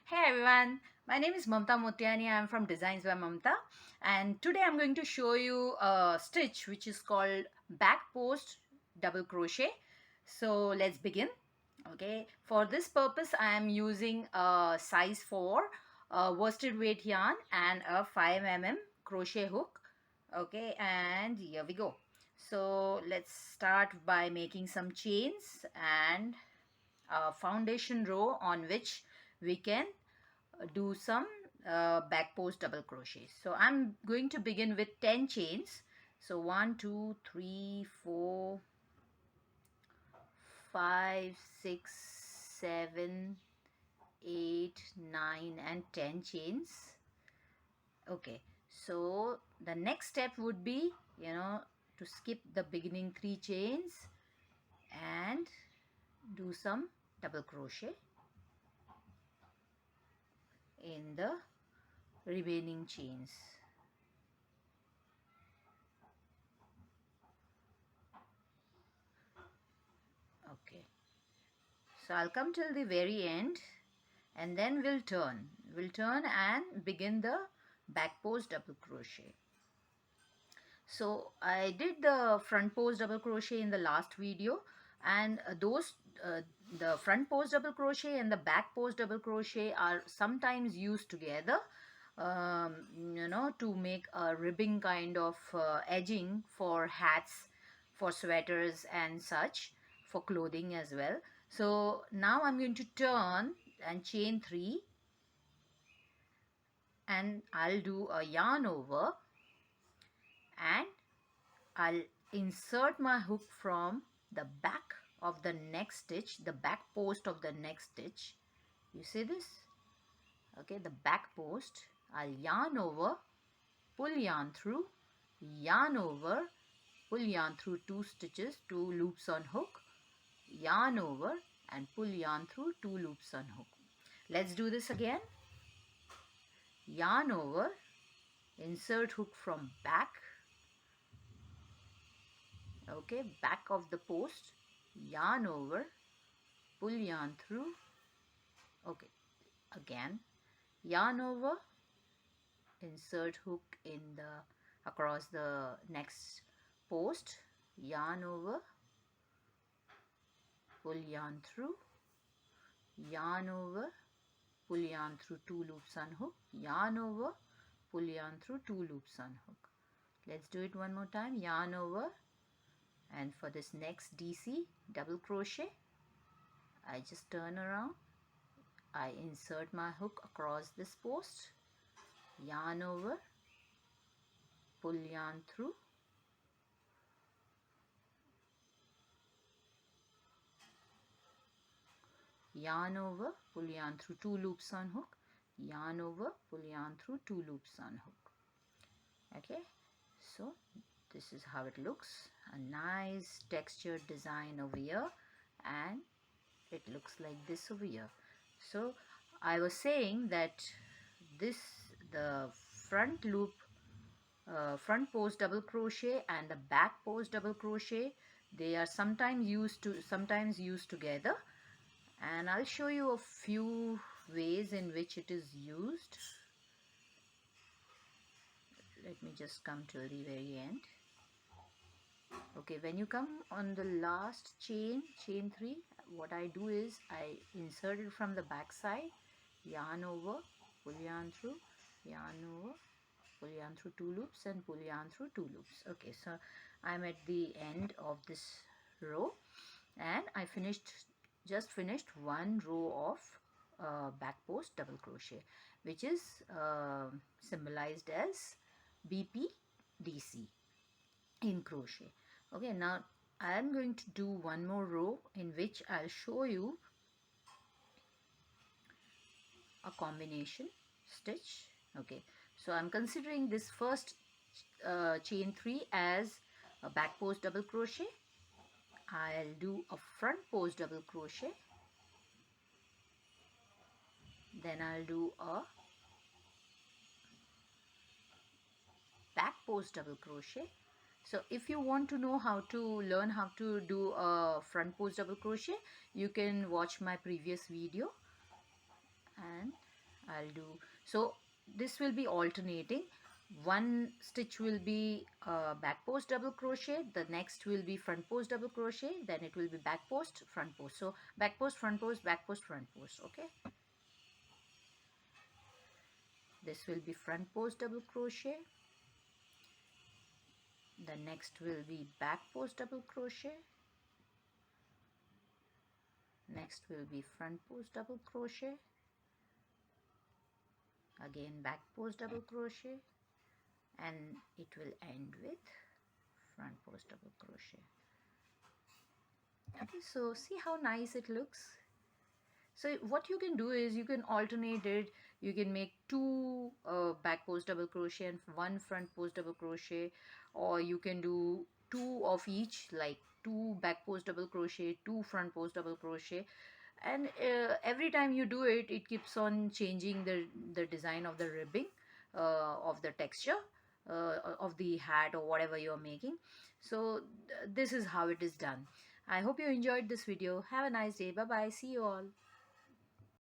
Hey everyone, my name is Mamta Motiani. I am from Designs by Mamta, and today I'm going to show you a stitch which is called Back Post Double Crochet. So let's begin. Okay, for this purpose I am using a size 4 worsted weight yarn and a 5 mm crochet hook. Okay, and here we go. So let's start by making some chains and a foundation row on which we can do some back post double crochet. So I'm going to begin with 10 chains. So 1 2 3 4 5 6 7 8 9 and 10 chains. Okay, so the next step would be to skip the beginning 3 chains and do some double crochet in the remaining chains. Okay, so I'll come till the very end and then we'll turn and begin the back post double crochet. So I did the front post double crochet in the last video, and the front post double crochet and the back post double crochet are sometimes used together, to make a ribbing kind of edging for hats, for sweaters and such, for clothing as well. So now I'm going to turn and chain 3, and I'll do a yarn over, and I'll insert my hook from the back of the next stitch, the back post of the next stitch. You see this? Okay, the back post. I'll yarn over, pull yarn through, yarn over, pull yarn through 2 stitches, 2 loops on hook, yarn over and pull yarn through 2 loops on hook. Let's do this again. Yarn over, insert hook from back, okay, back of the post, yarn over, pull yarn through, okay, again yarn over, insert hook in the across the next post, yarn over, pull yarn through, yarn over, pull yarn through 2 loops on hook, yarn over, pull yarn through 2 loops on hook. Let's do it one more time. Yarn over, and for this next DC double crochet, I just turn around, I insert my hook across this post, yarn over, pull yarn through, yarn over, pull yarn through 2 loops on hook, yarn over, pull yarn through 2 loops on hook. Okay, so this is how it looks, a nice textured design over here, and it looks like this over here. So I was saying that the front loop, front post double crochet and the back post double crochet, they are sometimes used together, and I'll show you a few ways in which it is used. Let me just come to the very end. Okay, when you come on the last chain 3, what I do is I insert it from the back side, yarn over, pull yarn through, yarn over, pull yarn through 2 loops and pull yarn through 2 loops. Okay, so I'm at the end of this row, and I just finished one row of back post double crochet, which is symbolized as Bpdc in crochet. Okay, now I am going to do one more row in which I'll show you a combination stitch. Okay, so I'm considering this first chain 3 as a back post double crochet. I'll do a front post double crochet, then I'll do a back post double crochet. So if you want to know how to learn how to do a front post double crochet, you can watch my previous video, and I'll do, so this will be alternating. One stitch will be back post double crochet, the next will be front post double crochet, then it will be back post front post. So back post front post, back post front post. Okay, this will be front post double crochet, the next will be back post double crochet, next will be front post double crochet, again back post double crochet, and it will end with front post double crochet. Okay, so see how nice it looks. So what you can do is you can alternate it. You can make two back post double crochet and one front post double crochet, or you can do two of each, like two back post double crochet, two front post double crochet, and every time you do it, it keeps on changing the design of the ribbing, of the texture, of the hat or whatever you're making. So this is how it is done. I hope you enjoyed this video. Have a nice day. Bye bye. See you all.